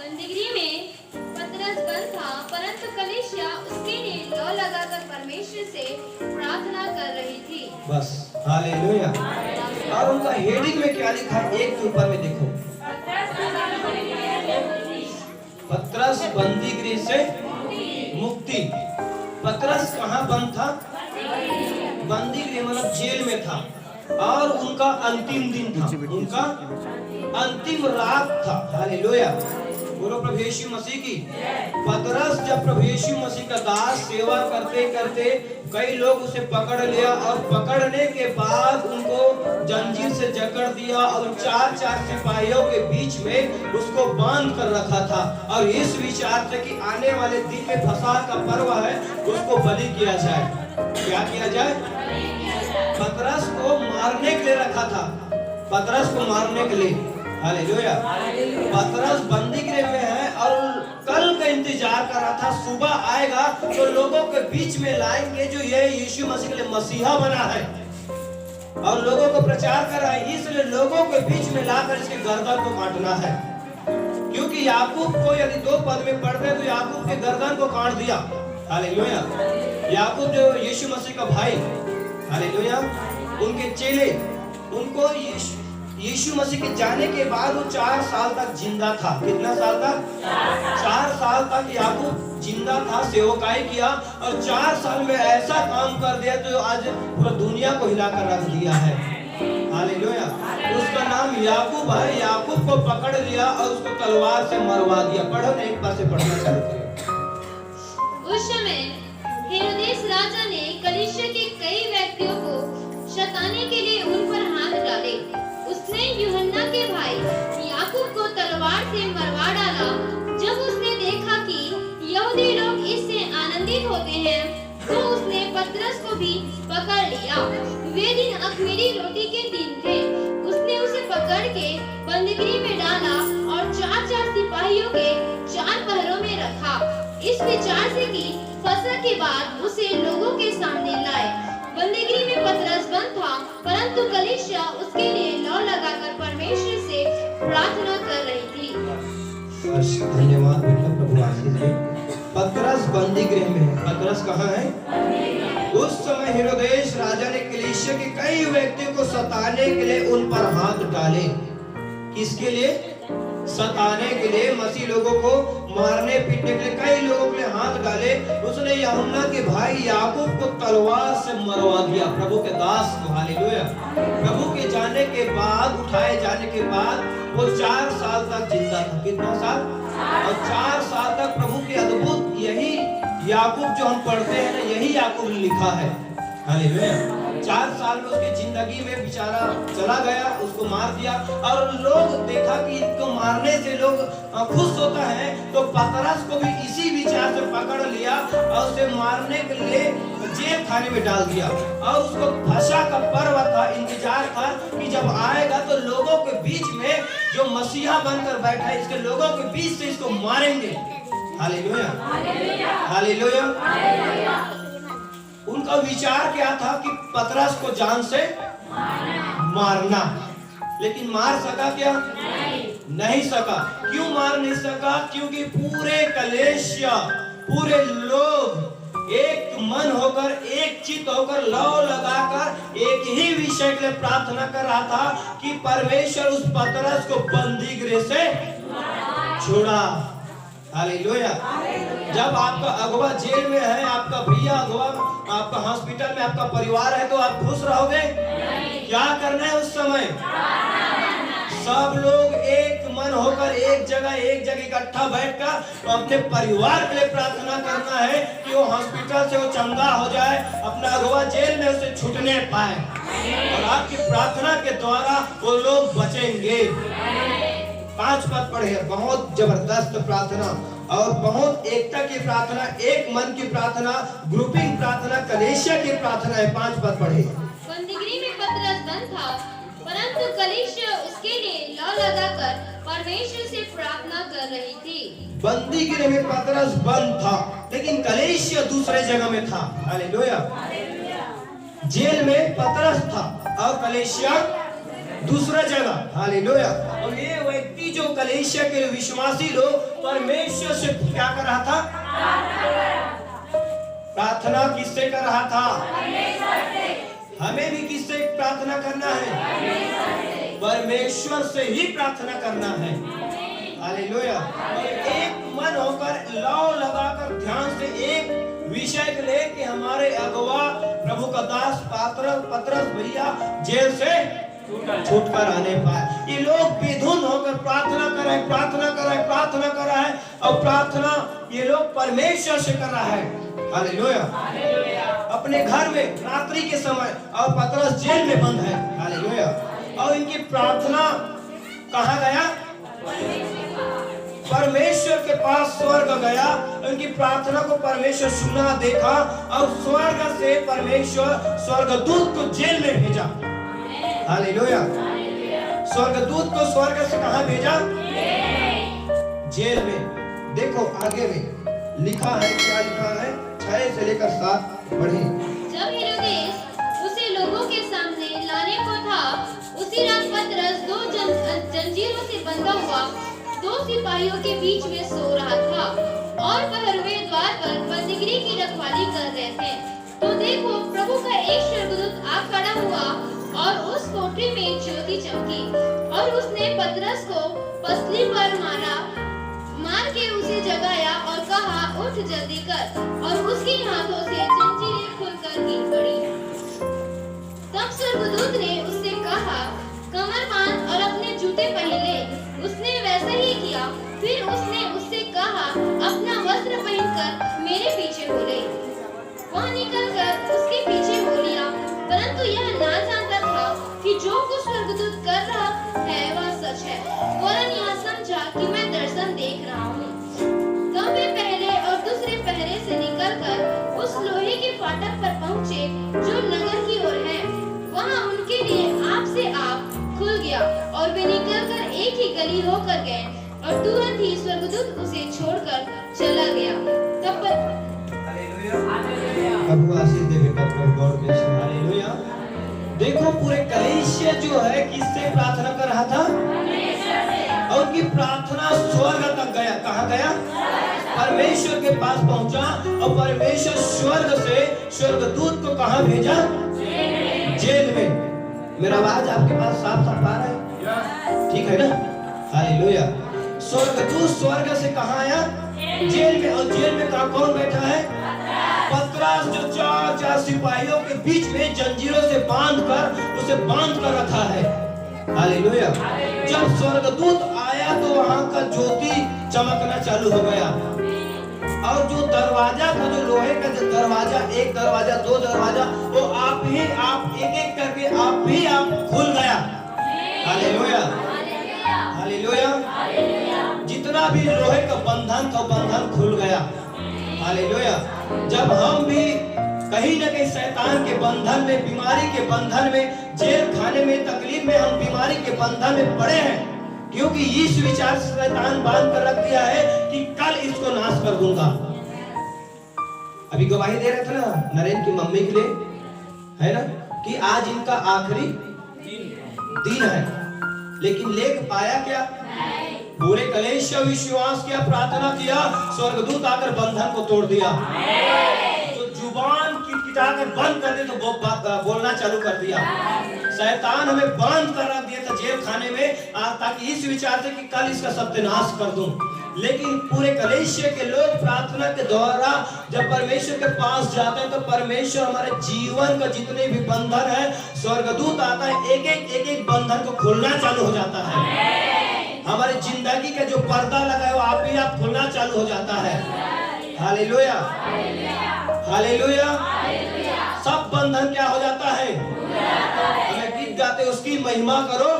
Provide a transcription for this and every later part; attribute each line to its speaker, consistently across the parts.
Speaker 1: बंदीगृह में पतरस बंद था, परंतु कलीसिया उसके लिए लौ लगाकर परमेश्वर से प्रार्थना कर रही थी।
Speaker 2: बस हालेलुया। और उनका हेडिंग में क्या लिखा है, एक के ऊपर में देखो, पतरस बंदी गृह से मुक्ति। पतरस कहाँ बंद था? बंदी गृह मतलब जेल में था। और उनका अंतिम दिन था, उनका अंतिम रात था। हालेलुया, बोलो प्रभु यीशु मसीह की। पतरस जब प्रभु यीशु मसीह का दास सेवा करते करते कई लोग उसे पकड़ लिया, और पकड़ने के बाद उनको जंजीर से जकड़ दिया और चार सिपाहियों के बीच में उसको बांध कर रखा था। और इस विचार से कि आने वाले दिन में फसह का पर्व है, उसको बलि किया जाए। क्या किया जाए? पतरस को मारने के लिए रखा था, पतरस को मारने के लिए। हालेलुया। पतरस बंदी गृह में है और कल का इंतजार कर रहा था, सुबह आएगा तो लोगों के बीच में लाएंगे जो ये यीशु मसीह के लिए मसीहा बना है और लोगों को प्रचार कर रहा है, इसलिए लोगों के बीच में लाकर इसके गर्दन को काटना है। क्योंकि याकूब को यदि 2 पद में पढ़ते तो याकूब के गर्दन को काट दिया। हालेलुया। याकूब जो यीशु मसीह का भाई, हालेलुया, उनके चेले, उनको यीशु मसीह के जाने के बाद वो 4 साल तक जिंदा था। कितना साल तक? 4 साल तक याकूब जिंदा था, सेवकाई किया और 4 साल में ऐसा काम कर दिया जो आज पूरा दुनिया को हिलाकर रख दिया है। हालेलुया। उसका नाम याकूब है। याकूब को पकड़ लिया और उसको तलवार से मरवा दिया। पढ़ो ना, एक बार से पढ़ना चालू करो।
Speaker 1: उस समय हेरोदेस राजा ने कलीसिया के कई व्यक्तियों को सताने के लिए उन पर हाथ डाले। उसने यूहन्ना के भाई याकूब को तलवार से मरवा डाला। जब उसने देखा कि यहूदी लोग इससे आनंदित होते हैं, तो उसने पतरस को भी पकड़ लिया। वे दिन अख़मीरी रोटी के दिन थे। उसने उसे पकड़ के बंदीगृह में डाला और 4 सिपाहियों के 4 पहरों में रखा, इस विचार से कि फसह के बाद उसे लोगों के सामने लाए। बंदीगृह में पतरस बंद था, परंतु कलीसिया उसके लिए लौ लगाकर परमेश्वर से प्रार्थना कर रही थी।
Speaker 2: धन्यवाद बेटा, प्रभु आशीष दे। पतरस बंदी गृह में है। पतरस कहाँ है? उस समय हेरोदेस राजा ने कलीसिया के कई व्यक्तियों को सताने के लिए उन पर हाथ डाले। किसके लिए? सताने के लिए, मसीह लोगों को मारने पीटने के लिए कई लोगों के लिए हाथ डाले। उसने यूहन्ना के भाई याकूब को तलवार से मरवा दिया, प्रभु के दास को। हालेलुया। प्रभु के जाने के बाद, उठाए जाने के बाद वो 4 साल तक जिंदा था। कितना साल? और 4 साल तक प्रभु के अद्भुत, यही याकूब जो हम पढ़ते हैं ना, यही याकूब लिखा है। हालेलुया। 4 साल में उसकी जिंदगी में बेचारा चला गया, उसको मार दिया। और लोग देखा कि इसको मारने से लोग खुश होता है, तो पतरस को भी इसी विचार से पकड़ लिया और उसे मारने के लिए जेल खाने में डाल दिया। और उसको फसह का पर्व था, इंतजार था कि जब आएगा तो लोगों के बीच में जो मसीहा बनकर बैठा है, इसके लोगों के बीच से इसको मारेंगे। Hallelujah, hallelujah. उनका विचार क्या था कि पतरस को जान से मारना, लेकिन मार सका क्या? नहीं सका। क्यों मार नहीं सका? क्योंकि पूरे कलीसिया, पूरे लोग एक मन होकर, एक चित्त होकर, लौ लगाकर एक ही विषय के लिए प्रार्थना कर रहा था कि परमेश्वर उस पतरस को बंदी गृह से छोड़ा। हालेलुया। जब आपका अगवा जेल में है, आपका भैया अगवा आपका हॉस्पिटल में, आपका परिवार है, तो आप खुश रहोगे? क्या करना है उस समय? सब लोग एक मन होकर एक जगह इकट्ठा बैठकर अपने परिवार के लिए प्रार्थना करना है कि वो हॉस्पिटल से वो चंगा हो जाए, अपना अगवा जेल में उसे छूटने पाए। और आपकी प्रार्थना के द्वारा वो लोग बचेंगे। 5 पद पढ़े, बहुत जबरदस्त प्रार्थना और बहुत एकता की प्रार्थना, एक मन की प्रार्थना, ग्रुपिंग प्रार्थना, कलीसिया की प्रार्थना है। 5 पद पढ़े।
Speaker 1: बंदीगृह में पतरस बंद था, परंतु कलीसिया उसके लिए लौ लगाकर परमेश्वर से प्रार्थना कर रही थी।
Speaker 2: बंदीगृह में पतरस बंद था, लेकिन कलीसिया दूसरे जगह में था। हालेलुया। जेल में पतरस था और कलीसिया दूसरा जगह। हालेलुया। और ये व्यक्ति जो कलीसिया के विश्वासी लोग परमेश्वर से क्या कर रहा था? प्रार्थना किससे कर रहा था? हमें भी किससे प्रार्थना करना है? परमेश्वर से ही प्रार्थना करना है। हालेलुया। और एक मन होकर लौ लगाकर ध्यान से एक विषय को ले कि हमारे अगुआ प्रभु का दास पतरस भैया जेल से छूटकर आने पाए। ये लोग बेधुन होकर प्रार्थना कर रहे हैं और प्रार्थना ये लोग परमेश्वर से कर रहा है। हालेलुया। अपने घर में रात्रि के समय और पतरस जेल में बंद है। हालेलुया। और इनकी प्रार्थना कहाँ गया? परमेश्वर के पास स्वर्ग गया। उनकी प्रार्थना को परमेश्वर सुना, देखा और स्वर्ग से परमेश्वर स्वर्गदूत को जेल में भेजा। हालेलुया। स्वर्गदूत को स्वर्ग से कहाँ भेजा? जेल में। देखो आगे में लिखा है, क्या लिखा है? 6 से लेकर 7 पढ़े।
Speaker 1: जब हेरोदेस उसे लोगों के सामने लाने को था, उसी रात पतरस 2 जंजीरों से बंधा हुआ 2 सिपाहियों के बीच में सो रहा था और पहरुए द्वार पर बंदीगृह की रखवाली कर रहे थे। तो देखो, प्रभु का एक स्वर्गदूत आ खड़ा हुआ और उस कोठरी में ज्योति चमकी और उसने पतरस को पसली पर मार के उसे जगाया और कहा, उठ जल्दी कर। और उसके हाथों से जंजीरें खुलकर गिर पड़ी। तब स्वर्गदूत ने उससे कहा, कमर बांध और अपने जूते पहन ले। उसने वैसा ही किया। फिर उसने उससे कहा, अपना वस्त्र पहनकर मेरे पीछे हो ले। वह निकलकर उसके पीछे हो लिया, परंतु यह ना जानता था कि जो कुछ स्वर्गदूत कर रहा है वह सच है। फौरन यह समझा कि मैं दर्शन देख रहा हूँ। तब वे पहले और दूसरे पहरे से निकलकर उस लोहे के फाटक पर पहुँचे जो नगर की ओर है। वहाँ उनके लिए आप से आप खुल गया और वे निकलकर एक ही गली होकर गए और तुरंत ही स्वर्गदूत उसे छोड़कर चला गया। तब
Speaker 2: प्रभु आशीष दे बेटा, प्रभु गौर के सुन। हालेलुया। देखो पूरे कलीसिया जो है किससे प्रार्थना कर रहा था? परमेश्वर से। और उनकी प्रार्थना स्वर्ग तक गया। कहाँ गया? परमेश्वर के पास पहुंचा और परमेश्वर स्वर्ग से स्वर्गदूत को कहाँ भेजा? जेल में। मेरा आवाज आपके पास साफ साफ आ रहा है? ठीक है ना? हालेलुया। स्वर्गदूत स्वर्ग से कहाँ आया? जेल में। और जेल में कौन बैठा है? पतरस, जो 4 सिपाहियों के बीच में जंजीरों से बांध कर रखा है। हालेलुया। जब स्वर्गदूत आया तो वहां का ज्योति चमकना चालू हो गया और जो दरवाजा था, जो लोहे का जो दरवाजा, 1 दरवाजा 2 दरवाजा, वो आप एक करके आप खुल गया। हालेलुया। हालेलुया। जितना भी लोहे का बंधन था, बंधन खुल गया। हालेलुया। जब हम भी कहीं न कहीं शैतान के बंधन में, बीमारी के बंधन में, जेल खाने में, तकलीफ में, हम बीमारी के बंधन में पड़े हैं, क्योंकि इस विचार से शैतान बांध कर रख दिया है कि कल इसको नाश कर दूंगा। अभी गवाही दे रहे थे ना नरेंद्र की मम्मी के लिए, है ना, कि आज इनका आखिरी दिन है, लेकिन लेख पाया क्या? पूरे कलीसिया विश्वास किया, प्रार्थना किया, स्वर्गदूत आकर बंधन को तोड़ दिया। तो जुबान किटकिटाकर बंद कर दे तो बोलना चालू कर दिया। शैतान हमें बंद कर रख दिया था जेल खाने में, ताकि इस विचार से कि कल इसका सत्यानाश कर दूं। लेकिन पूरे कलीसिया के लोग प्रार्थना के द्वारा जब परमेश्वर के पास जाते हैं तो परमेश्वर हमारे जीवन का जितने भी बंधन है, स्वर्गदूत आता है, एक एक बंधन को खोलना चालू हो जाता है। हमारी जिंदगी का जो पर्दा लगा है वो आप खुलना चालू हो जाता है। हालेलुया। हालेलुया। सब बंधन क्या हो जाता है? हमें गीत गाते, उसकी महिमा करो,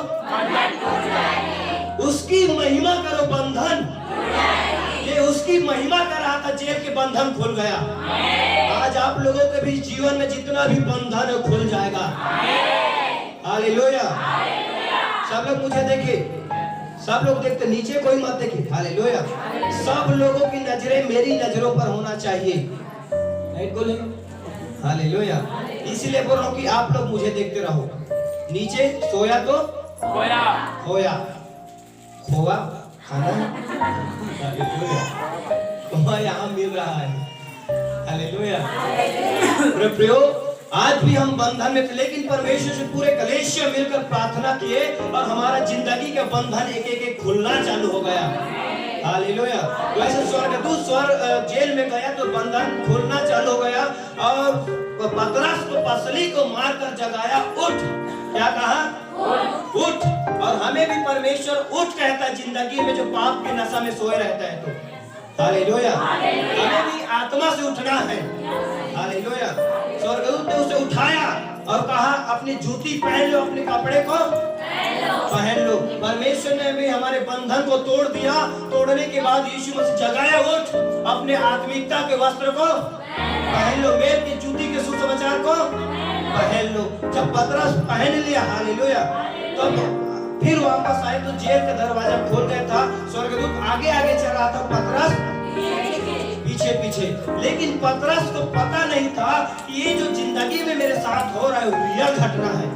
Speaker 2: उसकी महिमा करो, बंधन। ये उसकी महिमा कर रहा था, जेल के बंधन खुल गया। आज आप लोगों के भी जीवन में जितना भी बंधन है खुल जाएगा। हालेलुया। सब लोग मुझे देखिए, सब लोग देखते, नीचे कोई मत देखिए। हालेलुया। सब लोगों की नजरें मेरी नजरों पर होना चाहिए। हालेलुया। इसीलिए बोल रहा हूँ कि आप लोग मुझे देखते रहो। नीचे सोया तो खोया, खोआ खाना हालेलुया वह यहाँ मिल रहा है। हालेलुया प्रियो, आज भी हम बंधन में थे, लेकिन परमेश्वर से पूरे कलीसिया मिलकर प्रार्थना किए और हमारा जिंदगी का बंधन एक एक खुलना चालू हो गया। हालेलुया। वैसे स्वर्गदूत जेल में गया तो बंधन खुलना चालू हो गया और पतरस को पसली को मारकर जगाया, उठ। क्या कहा? उठ। और हमें भी परमेश्वर उठ कहता है जिंदगी में जो पाप के नशा में सोए रहता है तो। हालेलुया। हमें भी आत्मा से उठना है। हालेलुया। स्वर्गदूत ने उसे उठाया और कहा अपनी जूती पहन लो, अपने कपड़े को पहन लो। परमेश्वर ने भी हमारे बंधन को तोड़ दिया। तोड़ने के बाद यीशु मसीह जगाया, उठ, अपने आत्मिकता के वस्त्र को पहन लो, मेल की जूती के सुसमाचार को पहन लो। जब पतरस पहन लिया, हालेलुया, तब फिर वापस आए तो जेल का दरवाजा खोल गया था। स्वर्गदूत आगे आगे चल रहा था, पतरस पीछे पीछे। लेकिन पतरस को पता नहीं था कि ये जो जिंदगी में मेरे साथ हो रहा है रियल घटना है।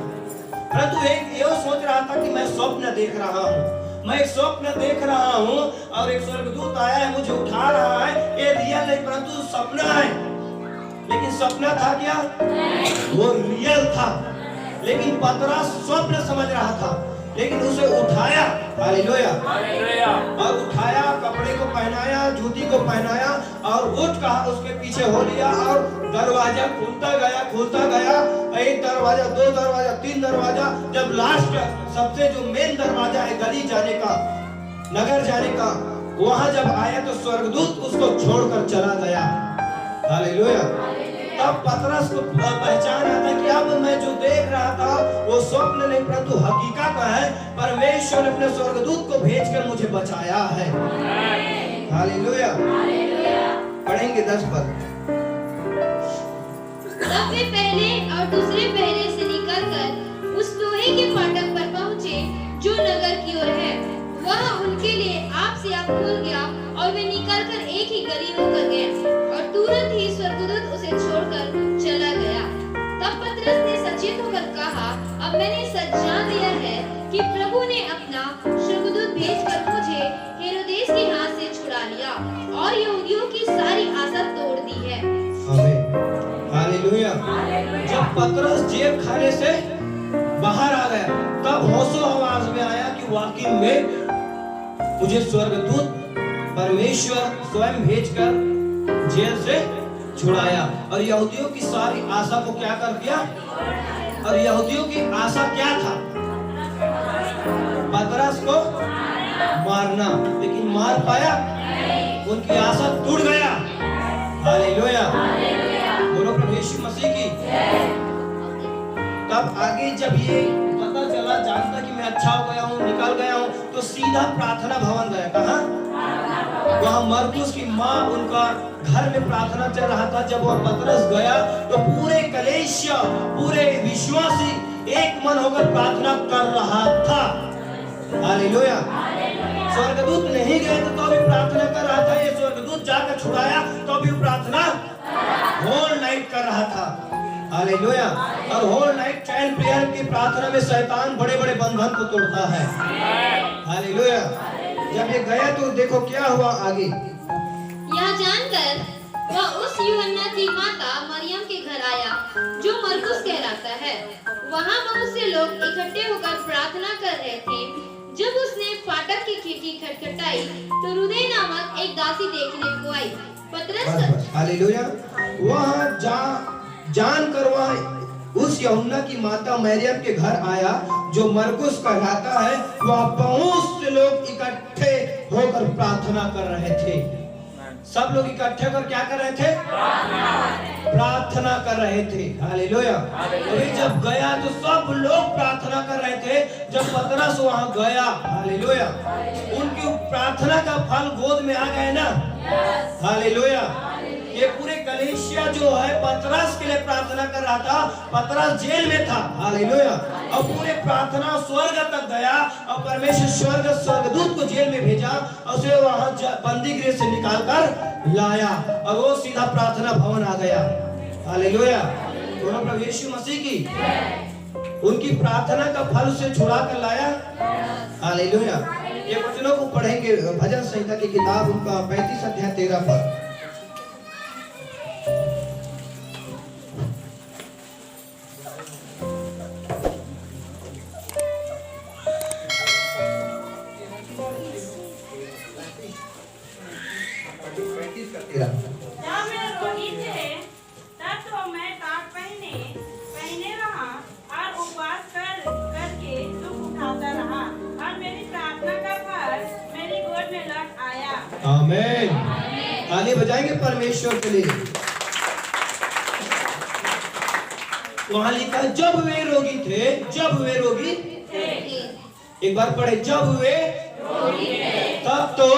Speaker 2: परंतु एक ये सोच रहा था कि मैं स्वप्न देख रहा हूँ, मैं एक स्वप्न देख रहा हूँ और एक स्वर्गदूत आया है मुझे उठा रहा है। ये रियल नहीं परंतु सपना है। लेकिन सपना था क्या? वो रियल था। लेकिन पतरस स्वप्न समझ रहा था, लेकिन उसे उठाया। हालेलुया। और उठाया, कपड़े को पहनाया, जूती को पहनाया और उठ कहा, उसके पीछे हो लिया और दरवाजा खुलता गया। एक दरवाजा, दो दरवाजा, तीन दरवाजा, जब लास्ट सबसे जो मेन दरवाजा है गली जाने का, नगर जाने का, वहां जब आया तो स्वर्गदूत उसको छोड़कर चला गया। हालेलुया। तब पतरस को पहचान आता कि अब मैं जो देख रहा था वो स्वप्न नहीं परंतु हकीकत है। परमेश्वर ने अपने स्वर्गदूत को भेजकर मुझे बचाया है। हालेलुया। पढ़ेंगे 10 पद।
Speaker 1: तब वे पहले और दूसरे पहरे से निकलकर उस लोहे के फाटक पर पहुंचे जो नगर की ओर है। वहां उनके लिए आप से आप खुल गया और वे निकलकर एक ही गली होकर गए और तुरंत ही स्वर्गदूत उसे छोड़कर चला गया। तब पतरस ने सचेत होकर कहा, अब मैंने सच जान लिया है कि प्रभु ने अपना स्वर्गदूत भेजकर मुझे हेरोदेस के हाथ से छुड़ा लिया और यहूदियों की सारी आशा तोड़ दी है।
Speaker 2: आमीन। हालेलुया। जब पतरस जेल खाने से बाहर आ गया तब होशो आवाज में आया कि वाकई में मुझे स्वर्गदूत परमेश्वर स्वयं भेजकर जेल से छुड़ाया। और यहूदियों की सारी आशा को क्या कर दिया? और यहूदियों की आशा क्या था? पतरस को मारना। लेकिन मार पाया? उनकी आशा टूट गया। हालेलुया। बोलो प्रभु यीशु मसीह की। तब आगे जब ये पता चला, जानता कि मैं अच्छा हो गया हूँ, निकल गया हूँ, तो सीधा प्रार्थना भवन गया। कहाँ? वहाँ मरकुस की माँ उनका घर में प्रार्थना चल रहा था। जब वह पतरस गया तो पूरे कलीसिया, पूरे विश्वासी एक मन होकर प्रार्थना कर रहा था। हालेलुया। स्वर्गदूत नहीं गए तो भी प्रार्थना कर रहा था। ये स्वर्गदूत जाकर छुड़ाया तो भी प्रार्थना होल नाइट कर रहा था। हालेलुया। और होल नाइट चैन प्रेयर की प्रार्थना में शैतान बड़े बड़े बंधन को तोड़ता है। हालेलुया। जब ये गया तो देखो क्या हुआ आगे।
Speaker 1: यह जानकर वह उस यूहन्ना की माता मरियम के घर आया जो मरकुस कहलाता है। वहाँ बहुत से लोग इकट्ठे होकर प्रार्थना कर रहे थे। जब उसने फाटक की खिड़की खटखटाई तो रुदे नामक एक दासी देखने को आई। पतरस
Speaker 2: हालेलुया। वहाँ जानकर वह उस यूहन्ना की माता मरियम के घर आया जो मरकुस कहलाता है। वह बहुत से लोग इकट्ठे होकर प्रार्थना कर रहे थे। सब लोग इकट्ठे होकर क्या कर रहे थे? प्रार्थना कर रहे थे। हालेलुया। अभी जब गया तो सब लोग प्रार्थना कर रहे थे। जब पतरस वहां गया, हालेलुया, उनकी प्रार्थना का फल गोद में आ गए ना। हालेलुया। ये पूरे कलीसिया जो है पतरस के लिए प्रार्थना कर रहा था। पतरस जेल में था। हालेलुया। और पूरे प्रार्थना स्वर्ग तक गया और परमेश्वर स्वर्गदूत को जेल में भेजा और उसे वहां बंदी गृह से निकालकर लाया और वो सीधा प्रार्थना भवन आ गया। हालेलुया। दोनों प्रभु यीशु मसीह की उनकी प्रार्थना का फल उसे छुड़ा कर लाया। हालेलुया। ये वचनों को लोग पढ़ेंगे भजन संहिता की किताब उनका 35 अध्याय 13 पद।
Speaker 3: जब मैं रोगी थे तब तो मैं टाट पहने रहा और उपवास करके दुख उठाता रहा और मेरी प्रार्थना का फल मेरी गोद में लौट आया।
Speaker 2: आमीन। ताली बजाएंगे परमेश्वर के लिए। वहां लिखा जब वे रोगी थे, जब वे रोगी थे। एक बार पढ़े, जब वे रोगी थे तब तो।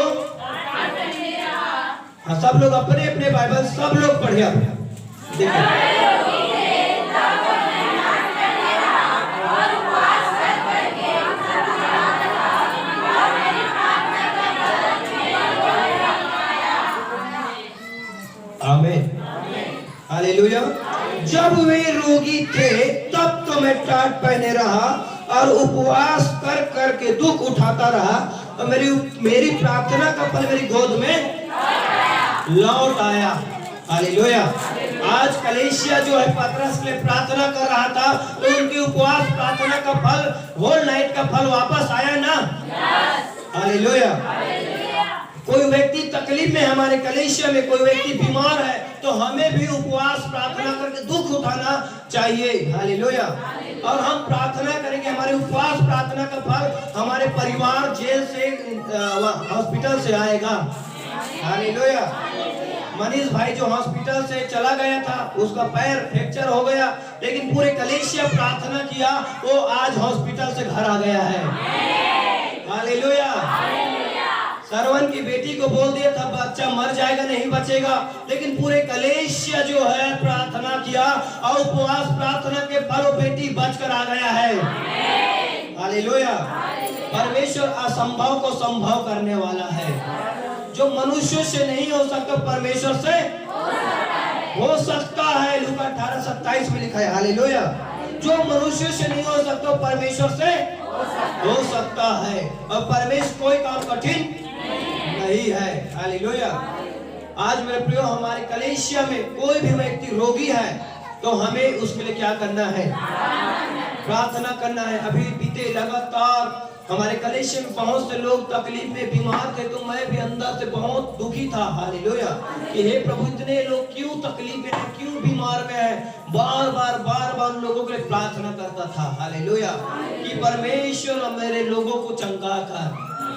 Speaker 2: हाँ, सब लोग अपने अपने बाइबल सब लोग पढ़िए। देखिए आमीन, हालेलुया। जब वे रोगी थे तब तो मैं टाट पहने रहा और उपवास कर करके दुख उठाता रहा और मेरी प्रार्थना का फल मेरी गोद में लौट आया। हालेलुया। आज कलीसिया जो है पतरस के लिए प्रार्थना कर रहा था तो उनकी उपवास प्रार्थना का फल, होल नाइट का फल वापस आया ना। हालेलुया। कोई व्यक्ति तकलीफ में, हमारे कलीसिया में कोई व्यक्ति बीमार है तो हमें भी उपवास प्रार्थना करके दुख उठाना चाहिए। हालेलुया। और हम प्रार्थना करेंगे, हमारे उपवास प्रार्थना का फल हमारे परिवार जेल से हॉस्पिटल से आएगा। हालेलुया। मनीष भाई जो हॉस्पिटल से चला गया था, उसका पैर फ्रैक्चर हो गया, लेकिन पूरे कलीसिया प्रार्थना किया, वो आज हॉस्पिटल से घर आ गया है। हालेलुया। सरवन की बेटी को बोल दिया था बच्चा मर जाएगा, नहीं बचेगा, लेकिन पूरे कलीसिया जो है प्रार्थना किया और उपवास प्रार्थना के फल बेटी बचकर आ गया है। हालेलुया। परमेश्वर असंभव को संभव करने वाला है। जो मनुष्य से नहीं हो सकता परमेश्वर से हो सकता है। लूका 18:27 में लिखा है। हालेलुया। जो मनुष्य से नहीं हो सकता परमेश्वर से हो सकता है, और परमेश्वर कोई काम कठिन नहीं है। हालेलुया। आज मेरे प्रियो, हमारे कलीसिया में कोई भी व्यक्ति रोगी है तो हमें उसके लिए क्या करना है? प्रार्थना करना है। अभी बीते लगातार हमारे कलीसिया में बहुत से लोग तकलीफ में बीमार थे, तो मैं भी अंदर से बहुत दुखी था। हालेलुया। कि हे प्रभु, इतने लोग क्यों तकलीफ में हैं, क्यों बीमार में हैं? बार बार लोगों के लिए प्रार्थना करता था। हालेलुया। कि परमेश्वर मेरे लोगों को चंगा कर।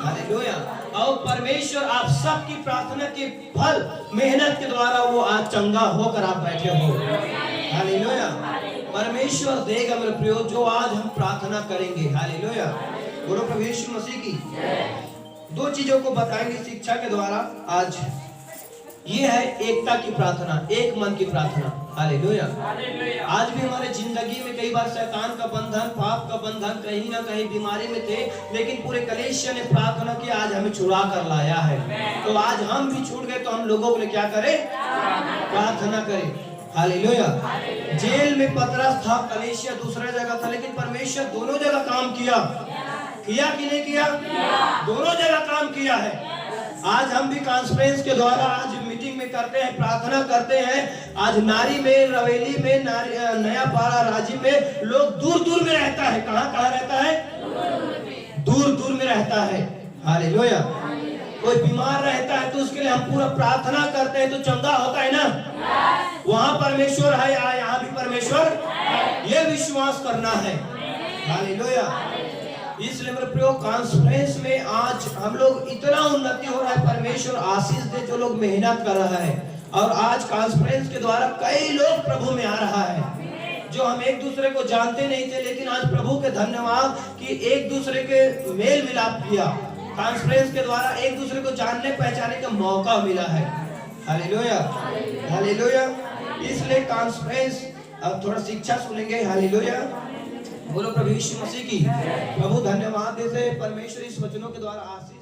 Speaker 2: हालेलुया। और परमेश्वर आप सबकी प्रार्थना के फल, मेहनत के द्वारा वो आज चंगा होकर आप बैठे हो। हालेलुया। परमेश्वर देगा मेरे प्रियो, जो आज हम प्रार्थना करेंगे। हालेलुया। बोलो प्रभु यीशु मसीह की। दो चीजों को बताएंगे शिक्षा के द्वारा आज। ये है एकता की प्रार्थना, एक मन की प्रार्थना। हालेलुया। आज भी हमारे जिंदगी में कई बार शैतान का बंधन, पाप का बंधन, कहीं ना कहीं बीमारी में थे, लेकिन पूरे कलीसिया ने प्रार्थना की, आज हमें छुड़ा कर लाया है। तो आज हम भी छूट गए तो हम लोगों के लिए क्या करें? प्रार्थना करें। हालेलुया। जेल में पतरस था, कलीसिया दूसरा जगह था, लेकिन परमेश्वर दोनों जगह काम किया कि नहीं किया? दोनों जगह काम किया है। आज हम भी कॉन्फ्रेंस के द्वारा आज मीटिंग में करते हैं, प्रार्थना करते हैं। आज नारी में, रवेली में, नया पारा, राजी में लोग दूर दूर में रहता है। कहाँ रहता है? दूर दूर में रहता है। हालेलुया। कोई बीमार रहता है तो उसके लिए हम पूरा प्रार्थना करते हैं तो चंगा होता है ना। वहाँ परमेश्वर है, यहाँ भी परमेश्वर, ये विश्वास करना है। हालेलुया। इसलिए मेरे प्रियो, कॉन्फ्रेंस में आज हम लोग इतना उन्नति हो रहा है। परमेश्वर आशीष दे जो लोग मेहनत कर रहा है। और आज कॉन्फ्रेंस के द्वारा कई लोग प्रभु में आ रहा है, जो हम एक दूसरे को जानते नहीं थे, लेकिन आज प्रभु के धन्यवाद कि एक दूसरे के मेल मिलाप किया। कॉन्फ्रेंस के द्वारा एक दूसरे को जानने पहचानने का मौका मिला है। हालेलुया। हालेलुया। इसलिए कॉन्फ्रेंस, अब थोड़ा शिक्षा सुनेंगे। हालेलुया। बोलो प्रभु यीशु मसीह की। प्रभु धन्यवाद देते, परमेश्वर इस वचनों के द्वारा आशीष